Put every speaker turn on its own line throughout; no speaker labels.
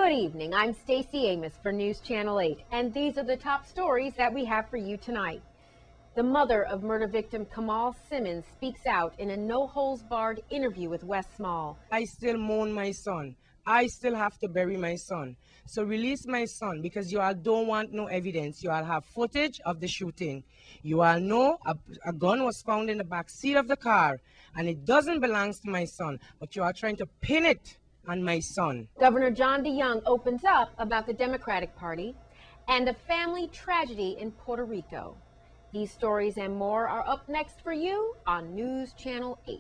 Good evening. I'm Stacey Amos for News Channel 8, and these are the top stories that we have for you tonight. The mother of murder victim Khamal Simmonds speaks out in a no-holds-barred interview with West Small.
I still mourn my son. I still have to bury my son. So release my son, because you all don't want no evidence. You all have footage of the shooting. You all know a gun was found in the back seat of the car, and it doesn't belong to my son, but you are trying to pin it on my son.
Governor DeJongh opens up about the Democratic Party and a family tragedy in Puerto Rico. These stories and more are up next for you on News Channel 8.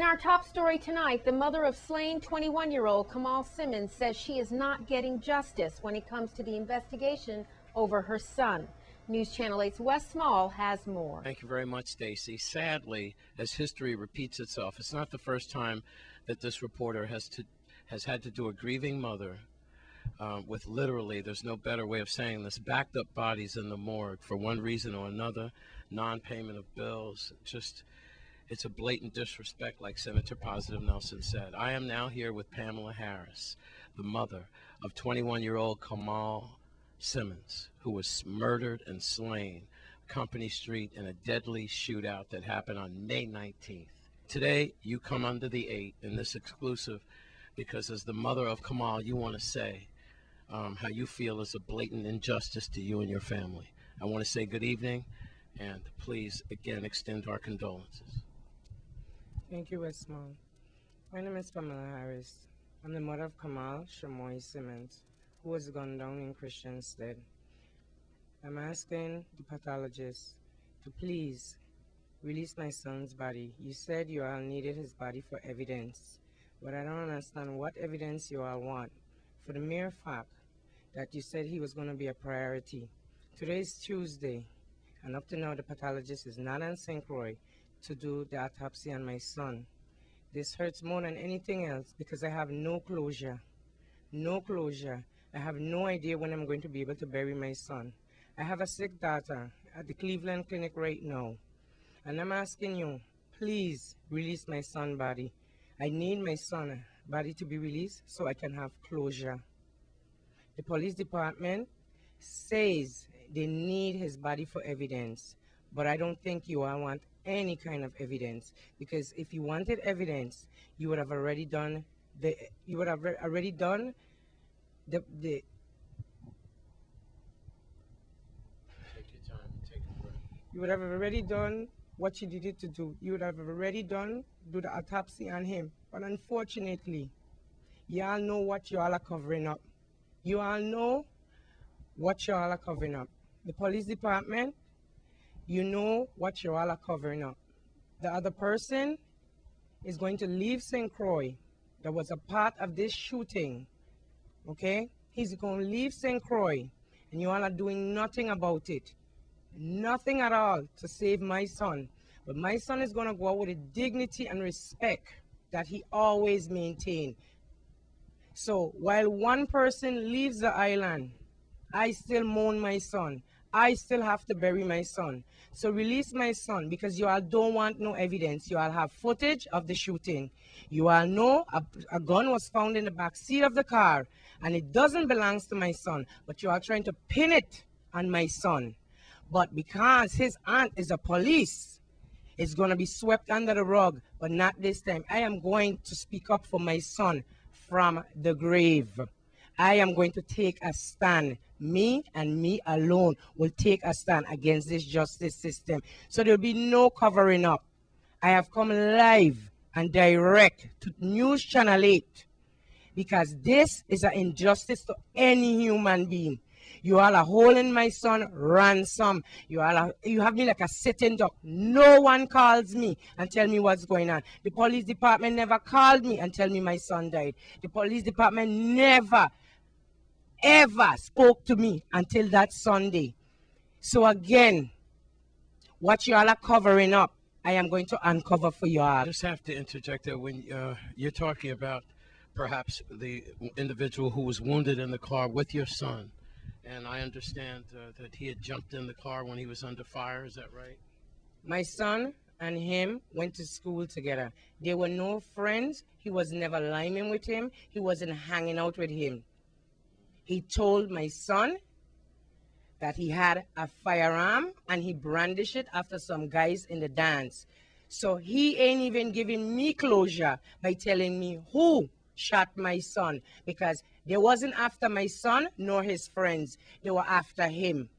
Our top story tonight, the mother of slain 21-year-old Khamal Simmonds says she is not getting justice when it comes to the investigation over her son. News Channel 8's Wes Small has more.
Thank you very much, Stacey. Sadly, as history repeats itself, it's not the first time that this reporter has had to do a grieving mother with literally, there's no better way of saying this, backed up bodies in the morgue for one reason or another, non-payment of bills, just... It's a blatant disrespect, like Senator Positive Nelson said. I am now here with Pamela Harris, the mother of 21-year-old Khamal Simmonds, who was murdered and slain Company Street in a deadly shootout that happened on May 19th. Today, you come under the 8 in this exclusive because as the mother of Khamal, you want to say how you feel is a blatant injustice to you and your family. I want to say good evening, and please, again, extend our condolences.
Thank you, Wes Small. My name is Pamela Harris. I'm the mother of Khamal Simmonds, who was gunned down in Christiansted. I'm asking the pathologist to please release my son's body. You said you all needed his body for evidence, but I don't understand what evidence you all want for the mere fact that you said he was going to be a priority. Today is Tuesday, and up to now the pathologist is not on St. Croix to do the autopsy on my son. This hurts more than anything else because I have no closure. No closure. I have no idea when I'm going to be able to bury my son. I have a sick daughter at the Cleveland Clinic right now, and I'm asking you, please release my son's body. I need my son's body to be released so I can have closure. The police department says they need his body for evidence, but I don't think you all want any kind of evidence, because if you wanted evidence, you would have already done the you would have already done the
Take your time, take a breath.
You would have already done what you needed to do. You would have already do the autopsy on him. But unfortunately, you all know what you all are covering up. You all know what you all are covering up. The police department, you know what you all are covering up. The other person is going to leave St. Croix that was a part of this shooting, okay? He's going to leave St. Croix, and you all are doing nothing about it. Nothing at all to save my son. But my son is going to go out with the dignity and respect that he always maintained. So while one person leaves the island, I still mourn my son. I still have to bury my son. So release my son, because you all don't want no evidence. You all have footage of the shooting. You all know a gun was found in the back seat of the car, and it doesn't belong to my son, but you are trying to pin it on my son. But because his aunt is a police, it's going to be swept under the rug, but not this time. I am going to speak up for my son from the grave. I am going to take a stand. Me and me alone will take a stand against this justice system. So there'll be no covering up. I have come live and direct to News Channel 8 because this is an injustice to any human being. You all are holding my son ransom. You have me like a sitting duck. No one calls me and tell me what's going on. The police department never called me and tell me my son died. The police department never, ever spoke to me until that Sunday. So again, What you all are covering up, I am going to uncover for you all.
I just have to interject there. When you're talking about perhaps the individual who was wounded in the car with your son, and I understand that he had jumped in the car when he was under fire. Is that right?
My son and him went to school together. They were no friends. He was never liming with him. He wasn't hanging out with him. He told my son that he had a firearm and he brandished it after some guys in the dance. So he ain't even giving me closure by telling me who shot my son, because they wasn't after my son nor his friends. They were after him.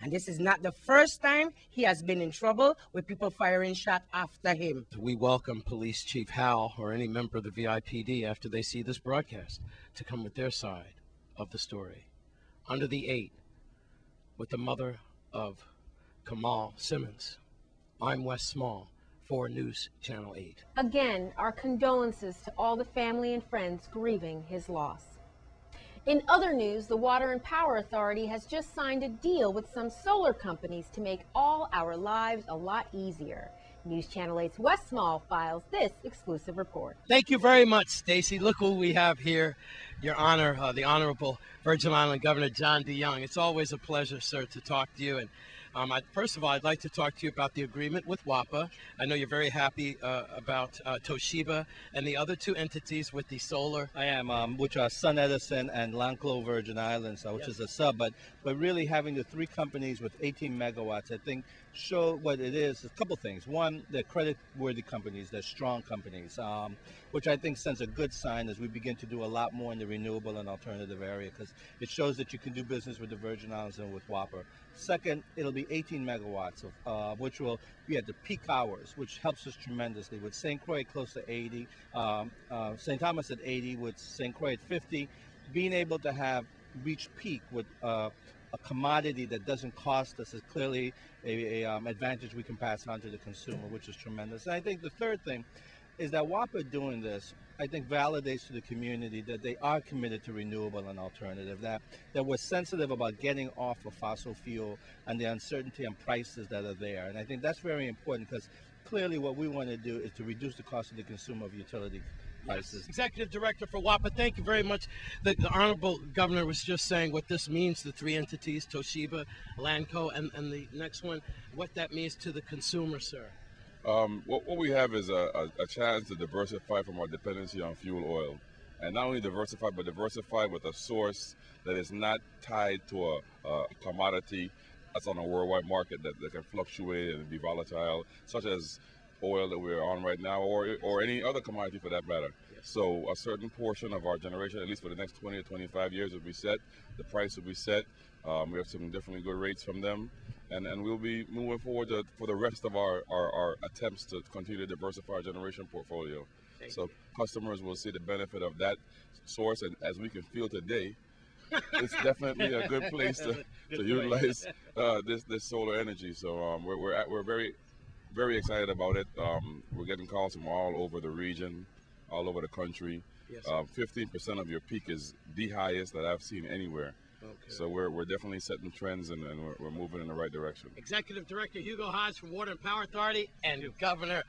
And this is not the first time he has been in trouble with people firing shot after him.
We welcome Police Chief Hal or any member of the VIPD after they see this broadcast to come with their side of the story. Under the 8, with the mother of Khamal Simmonds, I'm Wes Small for News Channel 8.
Again, our condolences to all the family and friends grieving his loss. In other news, the Water and Power Authority has just signed a deal with some solar companies to make all our lives a lot easier. News Channel 8's Wes Small files this exclusive report.
Thank you very much, Stacy. Look who we have here, Your Honor, the Honorable Virgin Island Governor John DeJongh. It's always a pleasure, sir, to talk to you. And first of all, I'd like to talk to you about the agreement with WAPA. I know you're very happy about Toshiba and the other 2 entities with the solar.
I am, which are Sun Edison and Lanclo Virgin Islands, which is a sub. But really having the 3 companies with 18 megawatts, I think, show what it is. A couple things. One, they're credit-worthy companies. They're strong companies, which I think sends a good sign as we begin to do a lot more in the renewable and alternative area, because it shows that you can do business with the Virgin Islands and with WAPA. Second, it'll be 18 megawatts, which will be at the peak hours, which helps us tremendously. With St. Croix close to 80, St. Thomas at 80, with St. Croix at 50, being able to reach peak with a commodity that doesn't cost us is clearly a advantage we can pass on to the consumer, which is tremendous. And I think the third thing is that WAPA doing this, I think, validates to the community that they are committed to renewable and alternative, that we're sensitive about getting off of fossil fuel and the uncertainty and prices that are there. And I think that's very important, because clearly what we want to do is to reduce the cost of the consumer of utility prices.
Yes. Executive Director for WAPA, thank you very much. The Honorable Governor was just saying what this means, the 3 entities, Toshiba, Lanco, and the next one, what that means to the consumer, sir.
What we have is a chance to diversify from our dependency on fuel oil. And not only diversify, but diversify with a source that is not tied to a commodity that's on a worldwide market that can fluctuate and be volatile, such as oil that we're on right now, or any other commodity for that matter. Yes. So a certain portion of our generation, at least for the next 20 or 25 years, will be set. The price will be set. We have some definitely good rates from them. And we'll be moving forward for the rest of our attempts to continue to diversify our generation portfolio. So customers will see the benefit of that source, and as we can feel today, it's definitely a good place to utilize this solar energy. So we're very, very excited about it. We're getting calls from all over the region, all over the country. Yes. 15% of your peak is the highest that I've seen anywhere. Okay. So we're definitely setting trends, and we're moving in the right direction.
Executive Director Hugo Haas from Water and Power Authority and Governor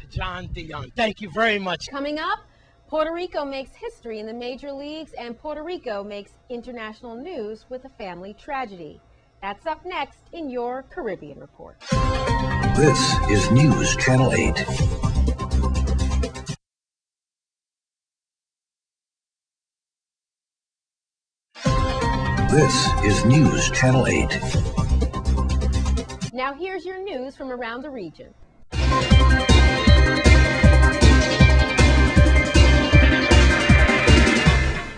John DeJongh. Thank you very much.
Coming up, Puerto Rico makes history in the major leagues, and Puerto Rico makes international news with a family tragedy. That's up next in your Caribbean Report.
This is News Channel 8. This is News Channel 8.
Now here's your news from around the region.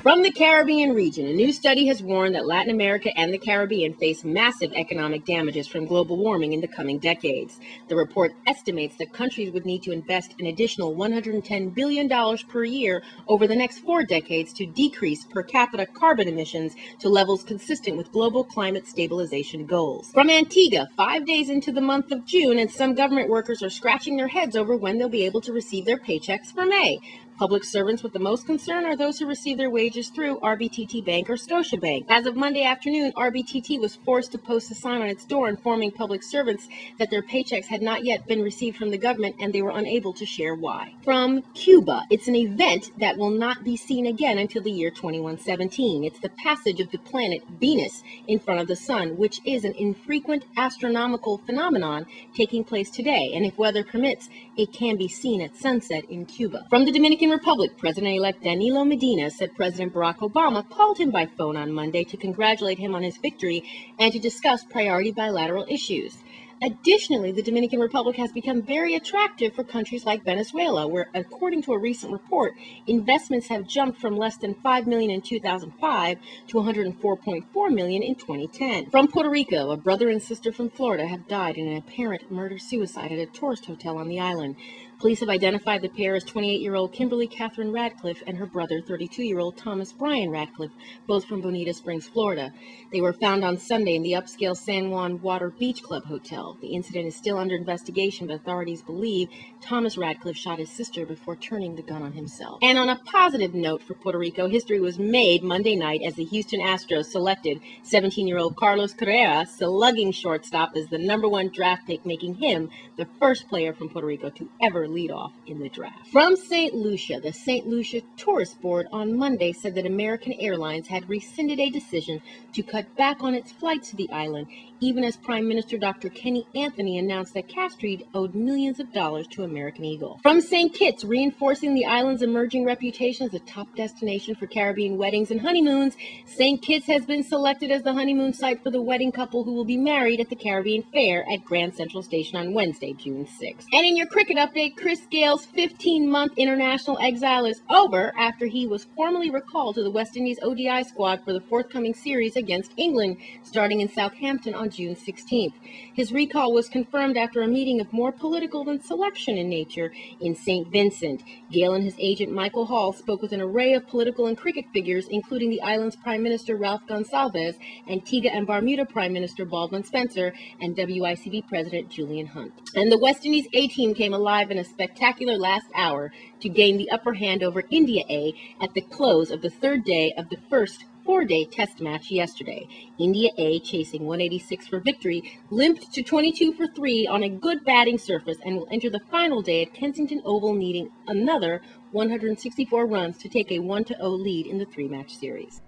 From the Caribbean region, a new study has warned that Latin America and the Caribbean face massive economic damages from global warming in the coming decades. The report estimates that countries would need to invest an additional $110 billion per year over the next 4 decades to decrease per capita carbon emissions to levels consistent with global climate stabilization goals. From Antigua, 5 days into the month of June, and some government workers are scratching their heads over when they'll be able to receive their paychecks for May. Public servants with the most concern are those who receive their wages through RBTT Bank or Scotiabank. As of Monday afternoon, RBTT was forced to post a sign on its door informing public servants that their paychecks had not yet been received from the government and they were unable to share why. From Cuba, it's an event that will not be seen again until the year 2117. It's the passage of the planet Venus in front of the sun, which is an infrequent astronomical phenomenon taking place today, and if weather permits, it can be seen at sunset in Cuba. From the Dominican Republic, President-elect Danilo Medina said President Barack Obama called him by phone on Monday to congratulate him on his victory and to discuss priority bilateral issues. Additionally, the Dominican Republic has become very attractive for countries like Venezuela, where, according to a recent report, investments have jumped from less than $5 million in 2005 to $104.4 million in 2010. From Puerto Rico, a brother and sister from Florida have died in an apparent murder-suicide at a tourist hotel on the island. Police have identified the pair as 28-year-old Kimberly Catherine Radcliffe and her brother, 32-year-old Thomas Brian Radcliffe, both from Bonita Springs, Florida. They were found on Sunday in the upscale San Juan Water Beach Club Hotel. The incident is still under investigation, but authorities believe Thomas Radcliffe shot his sister before turning the gun on himself. And on a positive note for Puerto Rico, history was made Monday night as the Houston Astros selected 17-year-old Carlos Correa, slugging shortstop, as the #1 draft pick, making him the first player from Puerto Rico to ever lead off in the draft. From St. Lucia, the St. Lucia Tourist Board on Monday said that American Airlines had rescinded a decision to cut back on its flights to the island, even as Prime Minister Dr. Kenny Anthony announced that Castries owed millions of dollars to American Eagle. From St. Kitts, reinforcing the island's emerging reputation as a top destination for Caribbean weddings and honeymoons, St. Kitts has been selected as the honeymoon site for the wedding couple who will be married at the Caribbean Fair at Grand Central Station on Wednesday, June 6th. And in your cricket update, Chris Gale's 15-month international exile is over after he was formally recalled to the West Indies ODI squad for the forthcoming series against England, starting in Southampton on June 16th. His recall was confirmed after a meeting of more political than selection in nature in St. Vincent. Gale and his agent Michael Hall spoke with an array of political and cricket figures, including the island's Prime Minister Ralph Gonsalves, Antigua and Bermuda Prime Minister Baldwin Spencer, and WICB President Julian Hunt. And the West Indies A-team came alive in a spectacular last hour to gain the upper hand over India A at the close of the third day of the first four-day test match yesterday. India A, chasing 186 for victory, limped to 22 for 3 on a good batting surface and will enter the final day at Kensington Oval needing another 164 runs to take a 1-0 lead in the three-match series.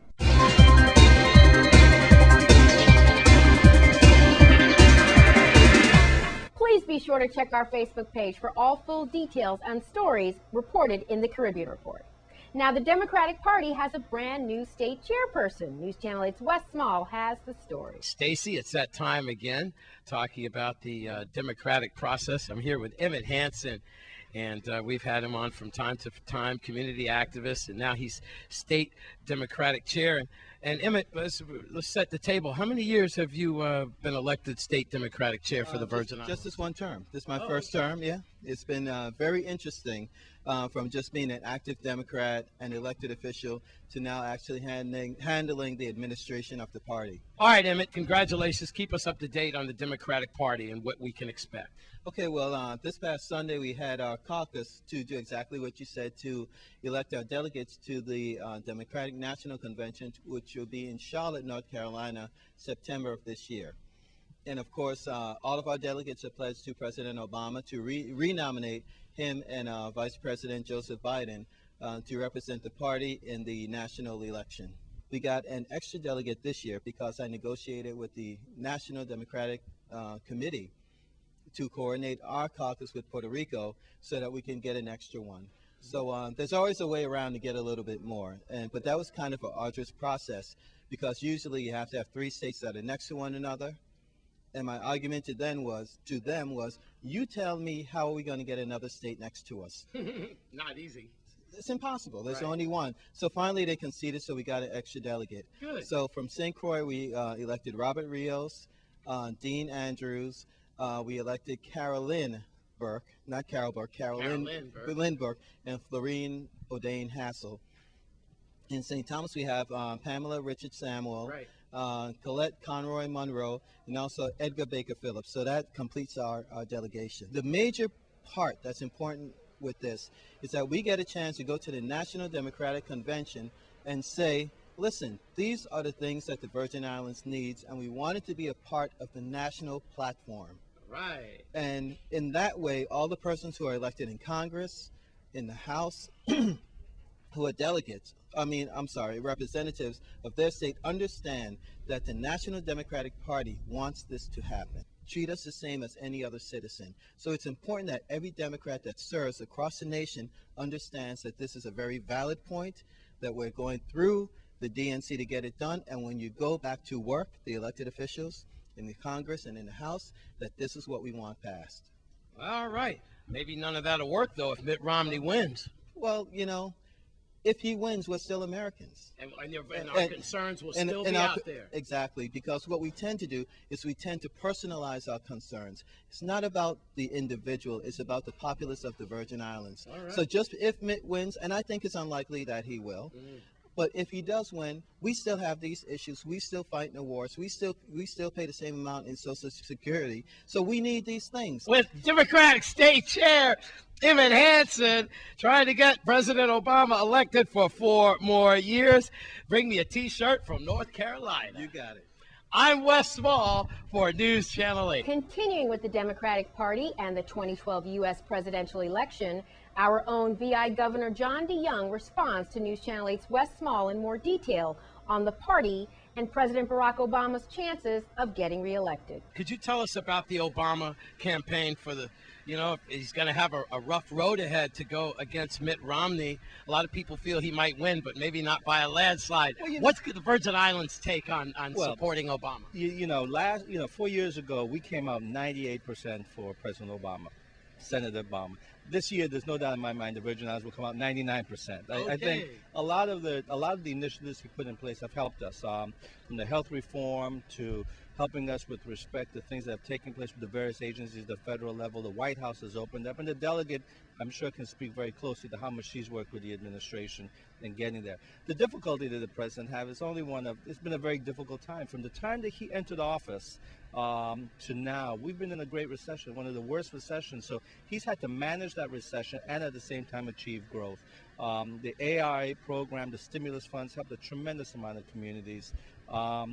Please be sure to check our Facebook page for all full details and stories reported in the Caribbean Report. Now, the Democratic Party has a brand new state chairperson. News Channel 8's Wes Small has the story.
Stacy, it's that time again, talking about the democratic process. I'm here with Emmett Hansen, and we've had him on from time to time, community activist, and now he's state Democratic chair. And Emmett, let's set the table. How many years have you been elected state Democratic chair for the Virgin Islands?
Just this one term. This is my first term, yeah. It's been very interesting from just being an active Democrat and elected official to now actually handling the administration of the party.
All right, Emmett, congratulations. Keep us up to date on the Democratic Party and what we can expect.
Okay, well, this past Sunday we had our caucus to do exactly what you said, to elect our delegates to the Democratic National Convention, which will be in Charlotte, North Carolina, September of this year. And of course, all of our delegates have pledged to President Obama to re-nominate him and Vice President Joseph Biden to represent the party in the national election. We got an extra delegate this year because I negotiated with the National Democratic Committee to coordinate our caucus with Puerto Rico so that we can get an extra one. So there's always a way around to get a little bit more. But that was kind of an arduous process because usually you have to have 3 states that are next to one another. And my argument to them was, you tell me how are we going to get another state next to us?
Not easy.
It's impossible. There's only one. So finally they conceded, so we got an extra delegate.
Good.
So from St. Croix, we elected Robert Rios, Dean Andrews. We elected Carolyn Burke, not Carol Burke, Carolyn Burke, and Florine O'Dane Hassel. In St. Thomas, we have Pamela Richard Samuel, Colette Conroy Monroe, and also Edgar Baker Phillips. So that completes our delegation. The major part that's important with this is that we get a chance to go to the National Democratic Convention and say, listen, these are the things that the Virgin Islands needs, and we want it to be a part of the national platform.
Right.
And in that way, all the persons who are elected in Congress, in the House, who are delegates, representatives of their state, understand that the National Democratic Party wants this to happen. Treat us the same as any other citizen. So it's important that every Democrat that serves across the nation understands that this is a very valid point, that we're going through the DNC to get it done, and when you go back to work, the elected officials in the Congress and in the House, that this is what we want passed.
All right. Maybe none of that'll work, though, if Mitt Romney wins.
Well, you know, if he wins, we're still Americans.
And our concerns will still be out there.
Exactly, because what we tend to do is we tend to personalize our concerns. It's not about the individual, it's about the populace of the Virgin Islands.
All right.
So just if Mitt wins, and I think it's unlikely that he will, but if he does win, we still have these issues. We still fight in the wars. We still pay the same amount in Social Security. So we need these things.
With Democratic State Chair Emmett Hansen trying to get President Obama elected for 4 more years. Bring me a T-shirt from North Carolina.
You got it.
I'm Wes Small for News Channel 8.
Continuing with the Democratic Party and the 2012 U.S. presidential election, our own VI Governor John DeJongh responds to News Channel 8's Wes Small in more detail on the party and President Barack Obama's chances of getting reelected.
Could you tell us about the Obama campaign for the, he's going to have a rough road ahead to go against Mitt Romney. A lot of people feel he might win, but maybe not by a landslide. Well, what's the Virgin Islands take on supporting Obama?
4 years ago, we came out 98% for President Obama, Senator Obama. This year, there's no doubt in my mind the Virgin Islands will come out 99%.
Okay.
I think a lot of the initiatives we put in place have helped us, from the health reform to helping us with respect to things that have taken place with the various agencies at the federal level. The White House has opened up, and the delegate, I'm sure, can speak very closely to how much she's worked with the administration in getting there. The difficulty that the president has is only it's been a very difficult time. From the time that he entered office to now, we've been in a great recession, one of the worst recessions. So he's had to manage that recession and at the same time achieve growth. The AI program, the stimulus funds helped a tremendous amount of communities.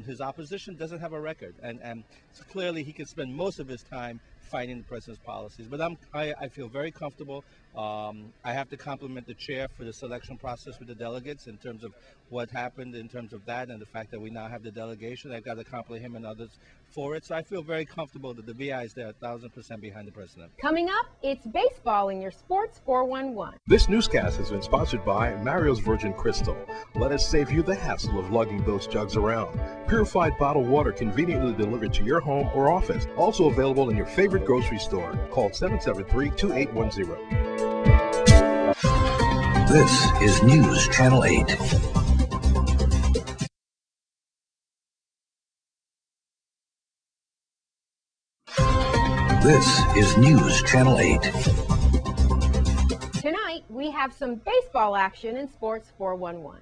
His opposition doesn't have a record, and so clearly he can spend most of his time fighting the president's policies. But I feel very comfortable. I have to compliment the chair for the selection process with the delegates in terms of what happened in terms of that and the fact that we now have the delegation. I've got to compliment him and others for it. So I feel very comfortable that the VI is there 1,000% behind the president.
Coming up, it's baseball in your Sports 411.
This newscast has been sponsored by Mario's Virgin Crystal. Let us save you the hassle of lugging those jugs around. Purified bottled water conveniently delivered to your home or office. Also available in your favorite grocery store. Call 773-2810.
This is News Channel 8. This is News Channel 8.
Tonight, we have some baseball action in Sports 411.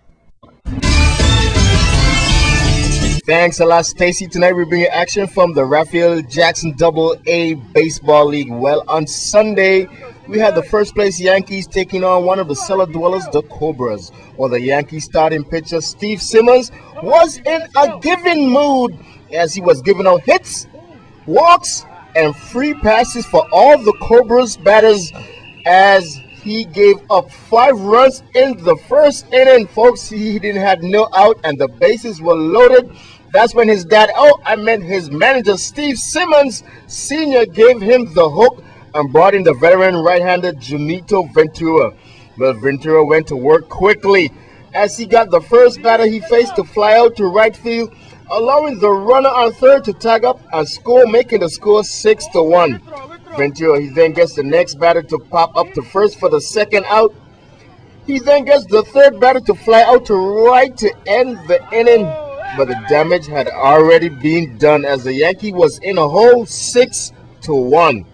Thanks a lot, Stacy. Tonight we bring you action from the Raphael Jackson AA Baseball League. Well, on Sunday, we had the first place Yankees taking on one of the cellar dwellers, the Cobras. Well, the Yankees starting pitcher, Steve Simmons, was in a giving mood as he was giving out hits, walks, and free passes for all the Cobras batters as he gave up 5 runs in the first inning. Folks, he didn't have no out and the bases were loaded. That's when his his manager, Steve Simmons Sr., gave him the hook and brought in the veteran right-hander Junito Ventura. Well, Ventura went to work quickly as he got the first batter he faced to fly out to right field, allowing the runner on third to tag up and score, making the score 6-1. Ventura, he then gets the next batter to pop up to first for the second out. He then gets the third batter to fly out to right to end the inning, but the damage had already been done as the Yankee was in a hole 6-1.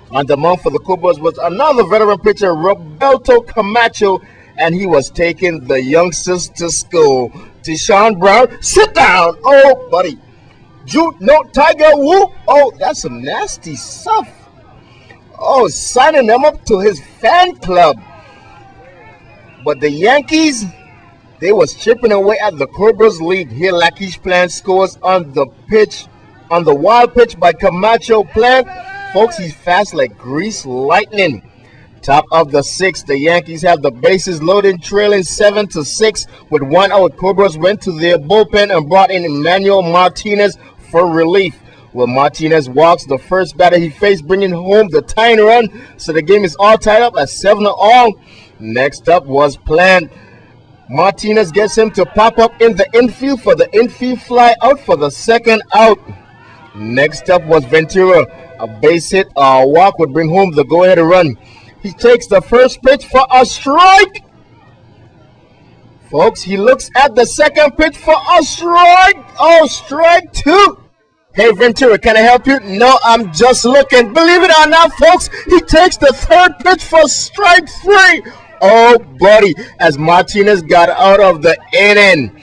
On the mound for the Cobras was another veteran pitcher, Roberto Camacho, and he was taking the youngsters to school. Deshaun Brown, sit down. Oh, buddy. Tiger Woo. Oh, that's some nasty stuff. Oh, signing them up to his fan club. But the Yankees, they was chipping away at the Cobras' lead. Here, Lakish Plant scores on the pitch, on the wild pitch by Camacho Plant. Folks, he's fast like grease lightning. Top of the sixth, the Yankees have the bases loaded, trailing 7-6 with 1 out. Cobras went to their bullpen and brought in Emmanuel Martinez for relief. Well, Martinez walks the first batter he faced, bringing home the tying run. So the game is all tied up at 7-all. Next up was Plant. Martinez gets him to pop up in the infield for the infield fly out for the second out. Next up was Ventura. A base hit, a walk would bring home the go-ahead run. He takes the first pitch for a strike. Folks, he looks at the second pitch for a strike. Oh, strike 2. Hey, Ventura, can I help you? No, I'm just looking. Believe it or not, folks, he takes the third pitch for strike 3. Oh, buddy, as Martinez got out of the inning.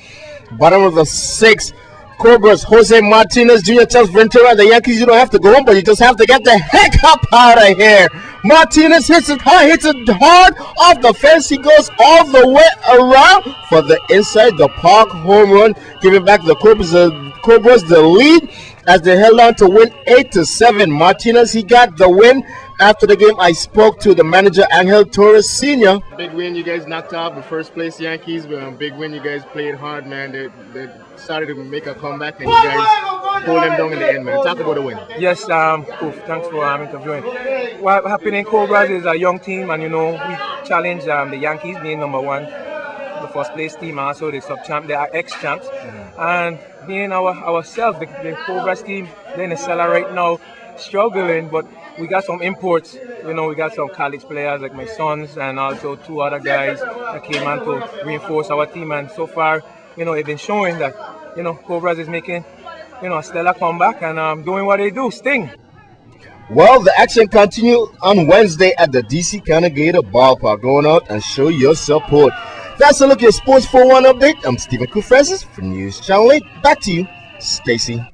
Bottom of the sixth. Cobras, Jose Martinez Jr. tells Ventura, the Yankees, you don't have to go home, but you just have to get the heck up out of here. Martinez hits it high, hits it hard off the fence. He goes all the way around for the inside the park home run, giving back the Cobras the lead as they held on to win 8-7. Martinez, he got the win. After the game, I spoke to the manager, Angel Torres Sr.
Big win, you guys knocked off the first place Yankees. Big win, you guys played hard, man. They started to make a comeback, and you guys pulled them down in the end, man. Talk about the win.
Yes, thanks for interviewing. What happened in Cobras is a young team, and you know, we challenged the Yankees being number 1, the first place team, also the sub-champ, they are ex-champs. And being ourselves, the Cobras team, they're in the cellar right now, struggling, but we got some imports. You know, we got some college players like my sons and also 2 other guys that came on to reinforce our team. And so far, you know, it's been showing that, you know, Cobras is making, you know, a stellar comeback and doing what they do, sting.
Well, the action continued on Wednesday at the DC County Gator Ballpark. Going out and show your support. That's a look at Sports 4-1 update. I'm Stephen Kufrancis from News Channel 8. Back to you, Stacy.